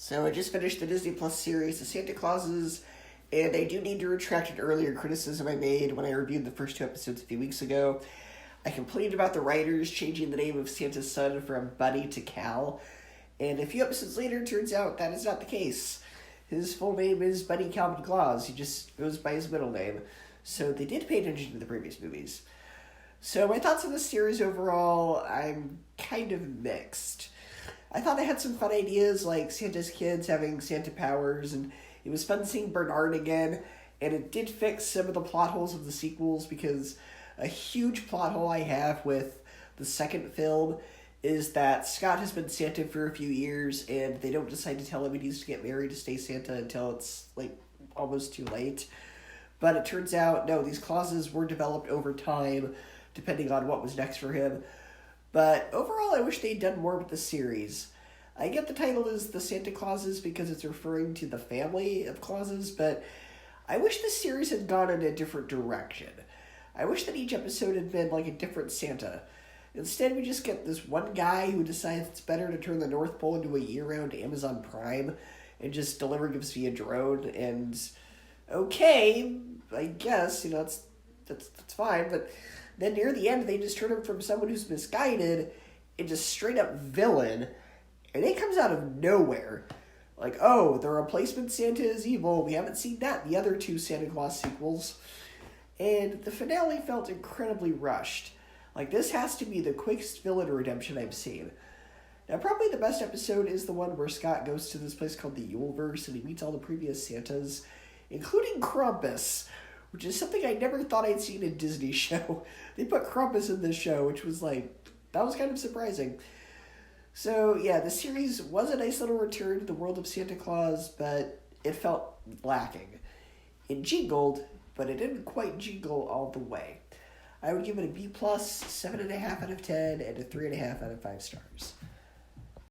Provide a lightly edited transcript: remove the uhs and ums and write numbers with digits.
So I just finished the Disney Plus series, The Santa Clauses, and I do need to retract an earlier criticism I made when I reviewed the first two episodes a few weeks ago. I complained about the writers changing the name of Santa's son from Buddy to Cal, and a few episodes later, it turns out that is not the case. His full name is Buddy Calvin Claus. He just goes by his middle name. So they did pay attention to the previous movies. So my thoughts on the series overall, I'm kind of mixed. I thought it had some fun ideas, like Santa's kids having Santa powers, and it was fun seeing Bernard again, and it did fix some of the plot holes of the sequels, because a huge plot hole I have with the second film is that Scott has been Santa for a few years, and they don't decide to tell him he needs to get married to stay Santa until it's, almost too late. But it turns out, no, these clauses were developed over time, depending on what was next for him. But overall, I wish they'd done more with the series. I get the title is The Santa Clauses because it's referring to the family of Clauses, but I wish the series had gone in a different direction. I wish that each episode had been like a different Santa. Instead, we just get this one guy who decides it's better to turn the North Pole into a year-round Amazon Prime and just deliver gifts via drone, and okay, I guess, that's fine, but then near the end, they just turn him from someone who's misguided into straight-up villain, and it comes out of nowhere. Like, oh, the replacement Santa is evil. We haven't seen that in the other two Santa Claus sequels. And the finale felt incredibly rushed. Like, this has to be the quickest villain redemption I've seen. Now, probably the best episode is the one where Scott goes to this place called the Yuleverse, and he meets all the previous Santas, including Krampus, which is something I never thought I'd seen in a Disney show. They put Krampus in this show, which was that was kind of surprising. So, yeah, the series was a nice little return to the world of Santa Claus, but it felt lacking. It jingled, but it didn't quite jingle all the way. I would give it a B+, 7.5 out of 10, and a 3.5 out of 5 stars.